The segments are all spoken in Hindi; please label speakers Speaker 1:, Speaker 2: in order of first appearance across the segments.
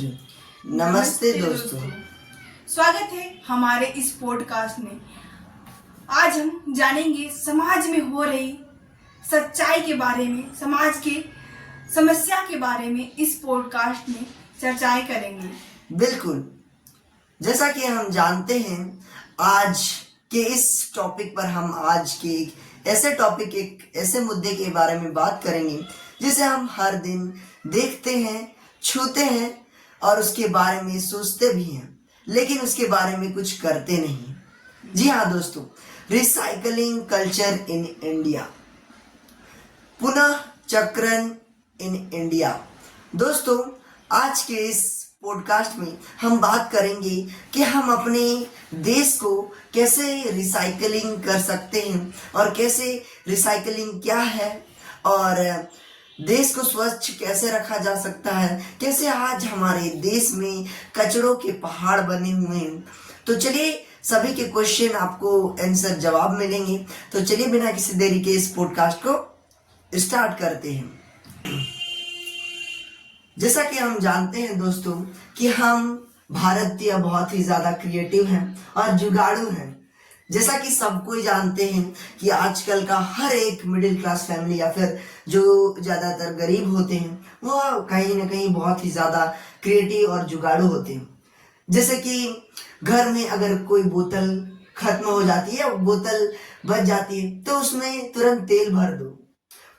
Speaker 1: 3। नमस्ते दोस्तों,
Speaker 2: स्वागत है हमारे इस पॉडकास्ट में। आज हम जानेंगे समाज में हो रही सच्चाई के बारे में, समाज की समस्या के बारे में इस पॉडकास्ट में चर्चाएं करेंगे।
Speaker 1: बिल्कुल, जैसा कि हम जानते हैं, आज के इस टॉपिक पर हम आज के एक ऐसे मुद्दे के बारे में बात करेंगे जिसे हम हर दिन देखते हैं, छूते हैं और उसके बारे में सोचते भी हैं, लेकिन उसके बारे में कुछ करते नहीं। जी हाँ दोस्तों, रिसाइकलिंग कल्चर इन इंडिया, पुनः चक्रण इन इंडिया। दोस्तों, आज के इस पॉडकास्ट में हम बात करेंगे कि हम अपने देश को कैसे रिसाइकलिंग कर सकते हैं और कैसे रिसाइकलिंग क्या है और देश को स्वच्छ कैसे रखा जा सकता है, कैसे आज हमारे देश में कचरों के पहाड़ बने हुए हैं। तो चलिए, सभी के क्वेश्चन आपको आंसर जवाब मिलेंगे। तो चलिए बिना किसी देरी के इस पॉडकास्ट को स्टार्ट करते हैं। जैसा कि हम जानते हैं दोस्तों कि हम भारतीय बहुत ही ज़्यादा क्रिएटिव हैं और जुगाड़ू हैं। जैसा कि सबको ही जानते हैं कि आजकल का हर एक मिडिल क्लास फैमिली या फिर जो ज़्यादातर गरीब होते हैं वो कहीं ना कहीं बहुत ही ज़्यादा क्रिएटिव और जुगाड़ू होते हैं। जैसे कि घर में अगर कोई बोतल खत्म हो जाती है, बोतल बच जाती है, तो उसमें तुरंत तेल भर दो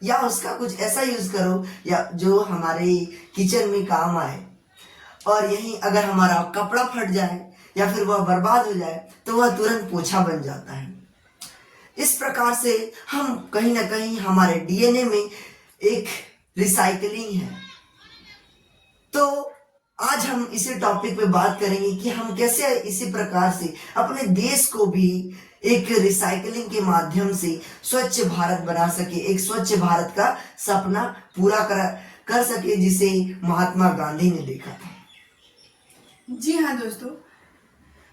Speaker 1: या उसका कुछ ऐसा यूज करो या जो हमारे किचन में काम आए। और यहीं अगर हमारा कपड़ा फट जाए या फिर वह बर्बाद हो जाए तो वह तुरंत पोछा बन जाता है। इस प्रकार से हम कहीं ना कहीं हमारे डीएनए में एक रिसाइकलिंग है। तो आज हम इसी टॉपिक पे बात करेंगे कि हम कैसे इसी प्रकार से अपने देश को भी एक रिसाइकलिंग के माध्यम से स्वच्छ भारत बना सके, एक स्वच्छ भारत का सपना पूरा कर सके, जिसे महात्मा गांधी ने देखा था।
Speaker 2: जी हाँ दोस्तों,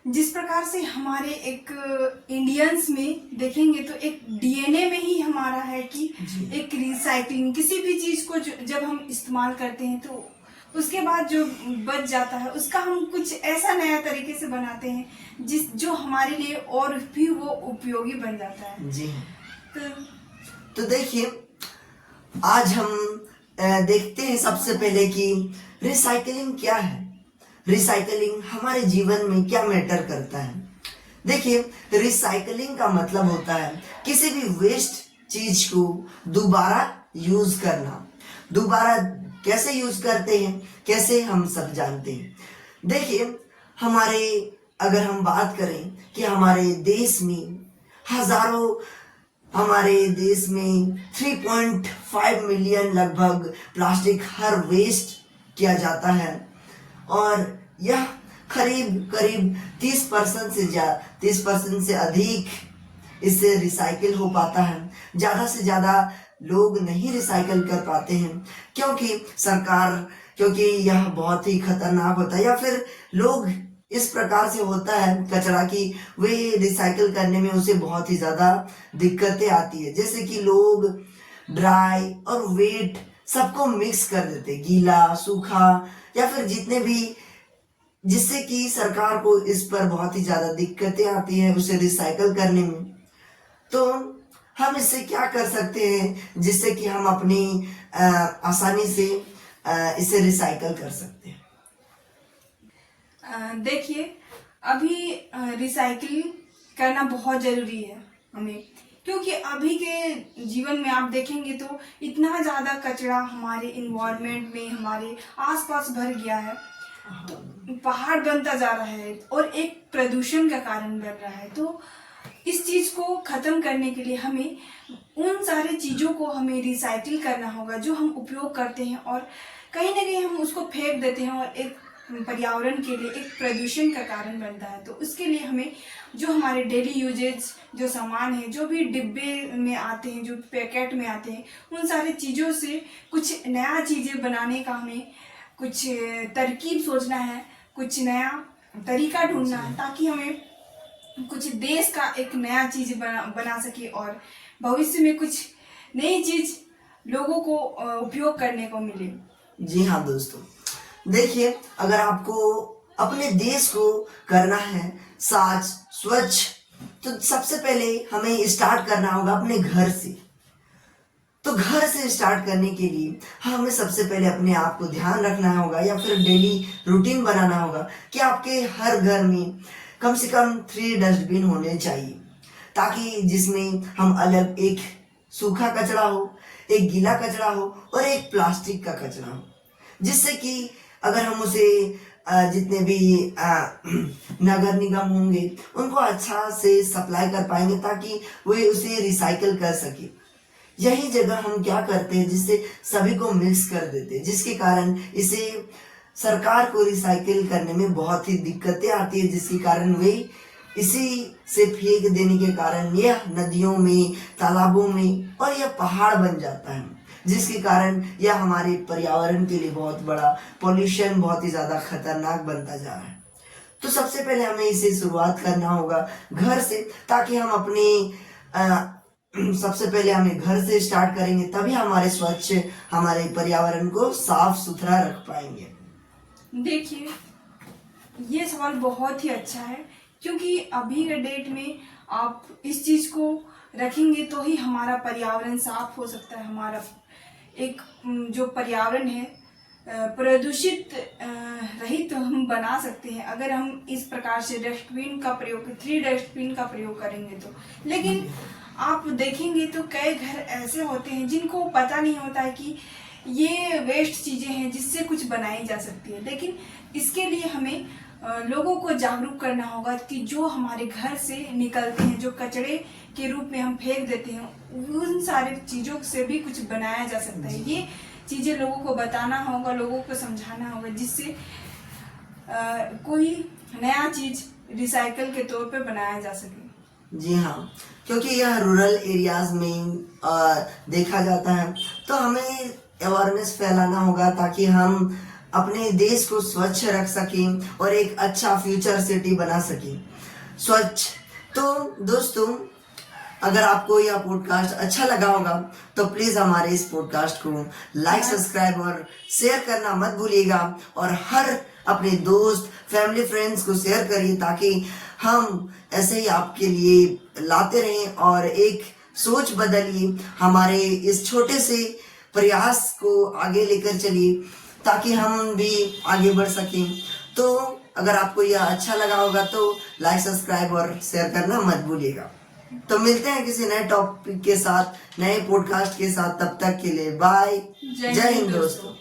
Speaker 2: जिस प्रकार से हमारे एक इंडियंस में देखेंगे तो एक डीएनए में ही हमारा है कि एक रिसाइकलिंग, किसी भी चीज को जब हम इस्तेमाल करते हैं तो उसके बाद जो बच जाता है उसका हम कुछ ऐसा नया तरीके से बनाते हैं जो हमारे लिए और भी वो उपयोगी बन जाता है।
Speaker 1: जी तो देखिए, आज हम देखते हैं सबसे पहले कि रिसाइकलिंग क्या है, रिसाइकलिंग हमारे जीवन में क्या मैटर करता है। देखिए, रिसाइकलिंग का मतलब होता है किसी भी वेस्ट चीज को दोबारा यूज करना। दोबारा कैसे यूज करते हैं, कैसे हम सब जानते हैं। देखिए, अगर हम बात करें कि हमारे देश में हमारे देश में 3.5 मिलियन लगभग प्लास्टिक हर वेस्ट किया जाता है और यह करीब 30% से अधिक इससे रिसाइकिल हो पाता है। ज़्यादा से ज़्यादा लोग नहीं रिसाइकिल कर पाते हैं क्योंकि यह बहुत ही खतरनाक होता है, या फिर लोग इस प्रकार से होता है कचरा की वे रिसाइकिल करने में उसे बहुत ही ज़्यादा दिक्कतें आती है। जैसे कि लोग ड्राई और वेट सबको मिक्स कर देते, गीला सूखा या फिर जितने भी, जिससे कि सरकार को इस पर बहुत ही ज़्यादा दिक्कतें आती हैं उसे रिसाइकिल करने में। तो हम इससे क्या कर सकते हैं जिससे कि हम अपनी आसानी से इसे रिसाइकिल कर सकते हैं।
Speaker 2: देखिए, अभी रिसाइकिल करना बहुत जरूरी है हमें, क्योंकि अभी के जीवन में आप देखेंगे तो इतना ज़्यादा कचरा हमारे इन्वायरमेंट में, हमारे आसपास भर गया है, तो पहाड़ बनता जा रहा है और एक प्रदूषण का कारण बन रहा है। तो इस चीज़ को ख़त्म करने के लिए हमें उन सारी चीज़ों को हमें रिसाइकिल करना होगा जो हम उपयोग करते हैं और कहीं ना कहीं हम उसको फेंक देते हैं और एक पर्यावरण के लिए एक प्रदूषण का कारण बनता है। तो उसके लिए हमें जो हमारे डेली यूजेज जो सामान है, जो भी डिब्बे में आते हैं, जो पैकेट में आते हैं, उन सारी चीज़ों से कुछ नया चीज़ें बनाने का हमें कुछ तरकीब सोचना है, कुछ नया तरीका ढूंढना है, ताकि हमें कुछ देश का एक नया चीज़ बना सके और भविष्य में कुछ नई चीज़ लोगों को उपयोग करने को मिले।
Speaker 1: जी हाँ दोस्तों, देखिए, अगर आपको अपने देश को करना है साफ स्वच्छ, तो सबसे पहले हमें स्टार्ट करना होगा अपने घर से। तो घर से स्टार्ट करने के लिए हमें सबसे पहले अपने आप को ध्यान रखना होगा या फिर डेली रूटीन बनाना होगा कि आपके हर घर में कम से कम 3 डस्टबिन होने चाहिए, ताकि जिसमें हम अलग एक सूखा कचरा हो, एक गीला कचरा हो और एक प्लास्टिक का कचरा हो, जिससे कि अगर हम उसे जितने भी नगर निगम होंगे उनको अच्छा से सप्लाई कर पाएंगे, ताकि वे उसे रिसाइकल कर सके। यही जगह हम क्या करते हैं, जिससे सभी को मिक्स कर देते हैं, जिसके कारण इसे सरकार को रिसाइकिल करने में बहुत ही दिक्कतें आती है, जिसके कारण वे इसी से फेंक देने के कारण यह नदियों में, तालाबों में और यह पहाड़ बन जाता है, जिसके कारण यह हमारे पर्यावरण के लिए बहुत बड़ा पॉल्यूशन, बहुत ही ज्यादा खतरनाक बनता जा रहा है। तो सबसे पहले हमें इसे शुरुआत करना होगा घर से, ताकि हम अपने सबसे पहले हमें घर से स्टार्ट करेंगे, तभी हमारे स्वच्छ हमारे पर्यावरण को साफ सुथरा रख पाएंगे।
Speaker 2: देखिए, ये सवाल बहुत ही अच्छा है, क्योंकि अभी के डेट में आप इस चीज को रखेंगे तो ही हमारा पर्यावरण साफ हो सकता है। हमारा एक जो पर्यावरण है प्रदूषित रहित हम बना सकते हैं, अगर हम इस प्रकार से डस्टबिन का प्रयोग 3 डस्टबिन का प्रयोग करेंगे तो। लेकिन आप देखेंगे तो कई घर ऐसे होते हैं जिनको पता नहीं होता है कि ये वेस्ट चीजें हैं जिससे कुछ बनाई जा सकती है। लेकिन इसके लिए हमें लोगों को जागरूक करना होगा कि जो हमारे घर से निकलते हैं, जो कचरे के रूप में हम फेंक देते हैं, उन सारे चीजों से भी कुछ बनाया जा सकता है। ये चीजें लोगों को बताना होगा, लोगों को समझाना होगा, जिससे कोई नया चीज रिसाइकल के तौर पे बनाया जा सके।
Speaker 1: जी हाँ, क्योंकि यह रूरल एरियाज में देखा जाता है, तो हमें अवेयरनेस फैलाना होगा, ताकि हम अपने देश को स्वच्छ रख सकें और एक अच्छा फ्यूचर सिटी बना सकें स्वच्छ। तो दोस्तों, अगर आपको यह पॉडकास्ट अच्छा लगा होगा तो प्लीज हमारे इस पॉडकास्ट को लाइक, सब्सक्राइब और शेयर करना मत भूलिएगा, और हर अपने दोस्त, फैमिली, फ्रेंड्स को शेयर करिए, ताकि हम ऐसे ही आपके लिए लाते रहें और एक सोच बदलिए, हमारे इस छोटे से प्रयास को आगे लेकर चलिए, ताकि हम भी आगे बढ़ सकें। तो अगर आपको यह अच्छा लगा होगा तो लाइक, सब्सक्राइब और शेयर करना मत भूलिएगा। तो मिलते हैं किसी नए टॉपिक के साथ, नए पॉडकास्ट के साथ। तब तक के लिए बाय। जय हिंद दोस्तों।